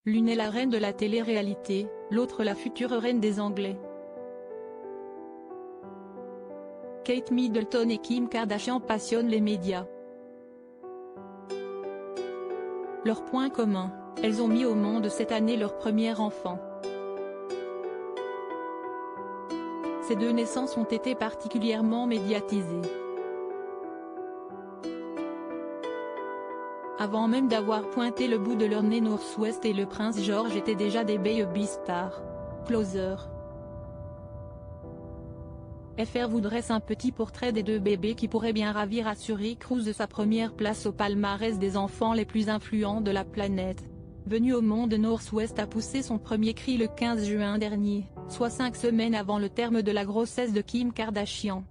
L'une est la reine de la télé-réalité, l'autre la future reine des Anglais. Kate Middleton et Kim Kardashian passionnent les médias. Leur point commun, elles ont mis au monde cette année leur premier enfant. Ces deux naissances ont été particulièrement médiatisées. Avant même d'avoir pointé le bout de leur nez, North West et le prince George étaient déjà des baby stars. Closer. FR vous dresse un petit portrait des deux bébés qui pourraient bien ravir à Syracuse de sa première place au palmarès des enfants les plus influents de la planète. Venu au monde, North West a poussé son premier cri le 15 juin dernier, soit 5 semaines avant le terme de la grossesse de Kim Kardashian.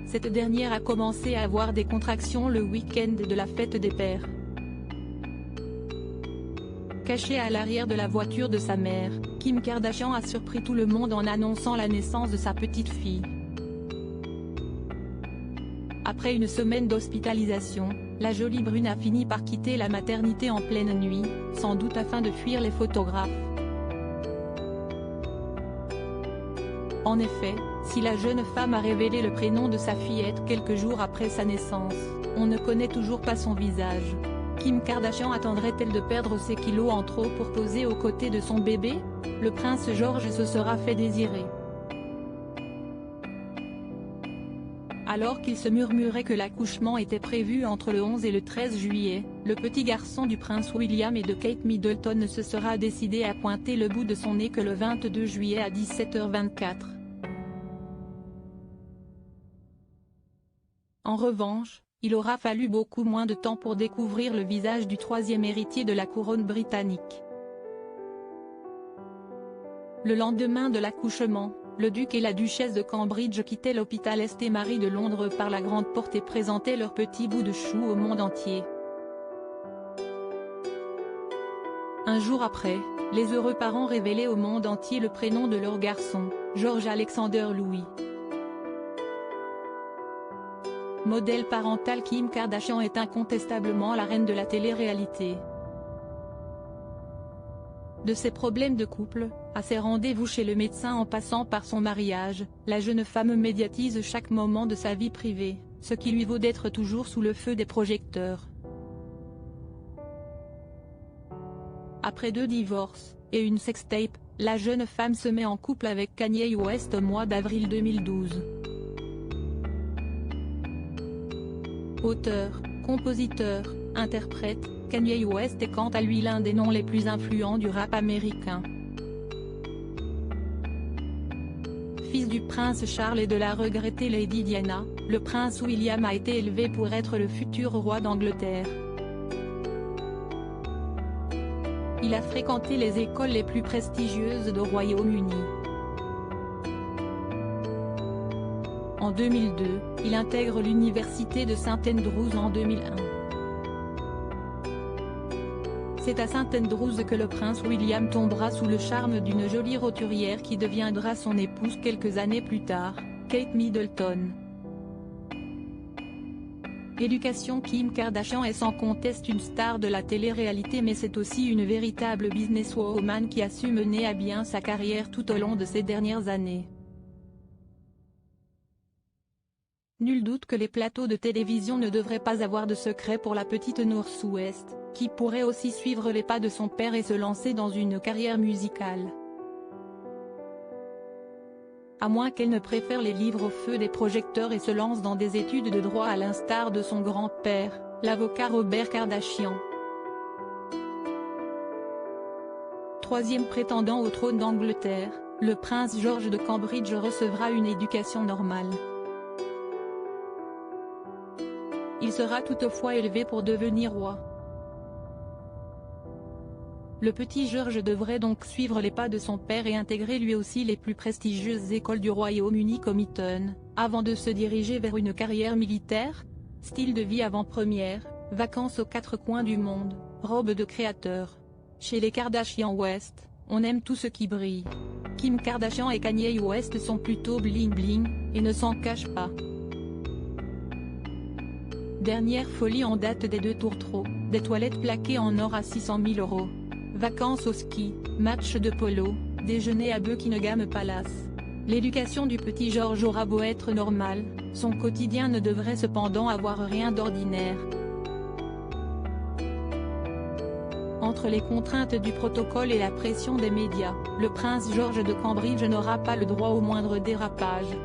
Cette dernière a commencé à avoir des contractions le week-end de la fête des pères. Cachée à l'arrière de la voiture de sa mère, Kim Kardashian a surpris tout le monde en annonçant la naissance de sa petite fille. Après une semaine d'hospitalisation, la jolie brune a fini par quitter la maternité en pleine nuit, sans doute afin de fuir les photographes. En effet, si la jeune femme a révélé le prénom de sa fillette quelques jours après sa naissance, on ne connaît toujours pas son visage. Kim Kardashian attendrait-elle de perdre ses kilos en trop pour poser aux côtés de son bébé? Le prince George se sera fait désirer. Alors qu'il se murmurait que l'accouchement était prévu entre le 11 et le 13 juillet, le petit garçon du prince William et de Kate Middleton ne se sera décidé à pointer le bout de son nez que le 22 juillet à 17h24. En revanche, il aura fallu beaucoup moins de temps pour découvrir le visage du troisième héritier de la couronne britannique. Le lendemain de l'accouchement, le duc et la duchesse de Cambridge quittaient l'hôpital St Mary de Londres par la grande porte et présentaient leur petit bout de chou au monde entier. Un jour après, les heureux parents révélaient au monde entier le prénom de leur garçon, George Alexander Louis. Modèle parental, Kim Kardashian est incontestablement la reine de la télé-réalité. De ses problèmes de couple, à ses rendez-vous chez le médecin en passant par son mariage, la jeune femme médiatise chaque moment de sa vie privée, ce qui lui vaut d'être toujours sous le feu des projecteurs. Après 2 divorces, et une sextape, la jeune femme se met en couple avec Kanye West au mois d'avril 2012. Auteur, compositeur, interprète, Kanye West est quant à lui l'un des noms les plus influents du rap américain. Fils du prince Charles et de la regrettée Lady Diana, le prince William a été élevé pour être le futur roi d'Angleterre. Il a fréquenté les écoles les plus prestigieuses du Royaume-Uni. En 2002, il intègre l'université de St Andrews en 2001. C'est à St Andrews que le prince William tombera sous le charme d'une jolie roturière qui deviendra son épouse quelques années plus tard, Kate Middleton. Éducation. Kim Kardashian est sans conteste une star de la télé-réalité, mais c'est aussi une véritable businesswoman qui a su mener à bien sa carrière tout au long de ces dernières années. Nul doute que les plateaux de télévision ne devraient pas avoir de secret pour la petite North West, qui pourrait aussi suivre les pas de son père et se lancer dans une carrière musicale. À moins qu'elle ne préfère les livres au feu des projecteurs et se lance dans des études de droit à l'instar de son grand-père, l'avocat Robert Kardashian. Troisième prétendant au trône d'Angleterre, le prince George de Cambridge recevra une éducation normale. Il sera toutefois élevé pour devenir roi. Le petit George devrait donc suivre les pas de son père et intégrer lui aussi les plus prestigieuses écoles du Royaume-Uni comme Eton, avant de se diriger vers une carrière militaire. Style de vie avant-première, vacances aux 4 coins du monde, robe de créateur. Chez les Kardashian West, on aime tout ce qui brille. Kim Kardashian et Kanye West sont plutôt bling-bling, et ne s'en cachent pas. Dernière folie en date des 2 tours trop. des toilettes plaquées en or à 600 000 €. Vacances au ski, match de polo, déjeuner à Buckingham Palace. L'éducation du petit George aura beau être normale, son quotidien ne devrait cependant avoir rien d'ordinaire. Entre les contraintes du protocole et la pression des médias, le prince George de Cambridge n'aura pas le droit au moindre dérapage.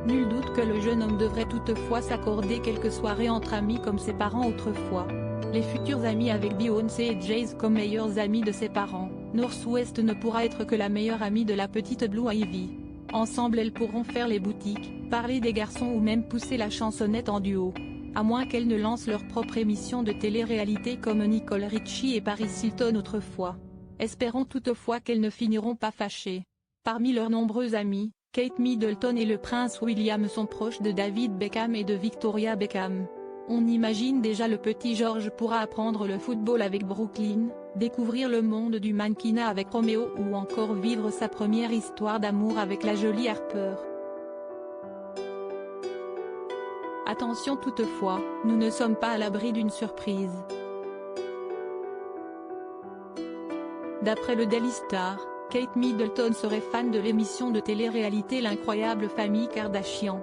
Nul doute que le jeune homme devrait toutefois s'accorder quelques soirées entre amis comme ses parents autrefois. Les futurs amis avec Beyoncé et Jay-Z comme meilleurs amis de ses parents, North West ne pourra être que la meilleure amie de la petite Blue Ivy. Ensemble elles pourront faire les boutiques, parler des garçons ou même pousser la chansonnette en duo. À moins qu'elles ne lancent leur propre émission de télé-réalité comme Nicole Richie et Paris Hilton autrefois. Espérons toutefois qu'elles ne finiront pas fâchées. Parmi leurs nombreux amis, Kate Middleton et le prince William sont proches de David Beckham et de Victoria Beckham. On imagine déjà le petit George pourra apprendre le football avec Brooklyn, découvrir le monde du mannequinat avec Roméo ou encore vivre sa première histoire d'amour avec la jolie Harper. Attention toutefois, nous ne sommes pas à l'abri d'une surprise. D'après le Daily Star, Kate Middleton serait fan de l'émission de télé-réalité L'incroyable famille Kardashian.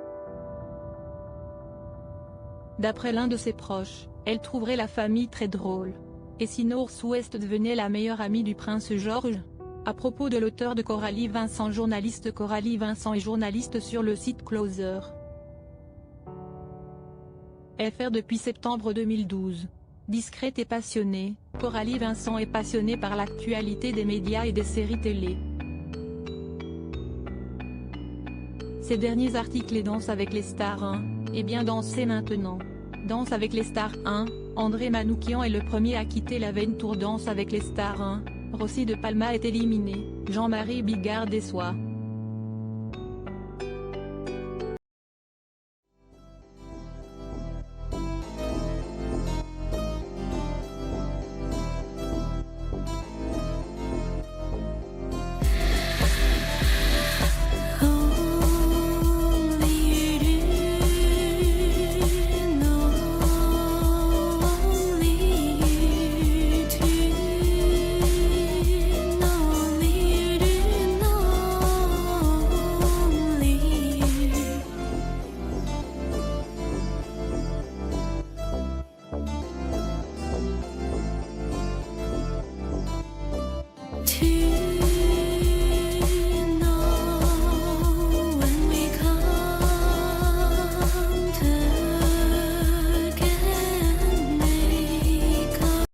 D'après l'un de ses proches, elle trouverait la famille très drôle. Et si North West devenait la meilleure amie du prince George? À propos de l'auteur de Coralie Vincent, journaliste Coralie Vincent est journaliste sur le site Closer. FR depuis septembre 2012. Discrète et passionnée, Coralie Vincent est passionnée par l'actualité des médias et des séries télé. Ses derniers articles et Danse avec les stars 1, et bien Danser maintenant. Danse avec les stars 1, André Manoukian est le premier à quitter la Ventour Danse avec les stars 1, Rossi de Palma est éliminé, Jean-Marie Bigard déçoit.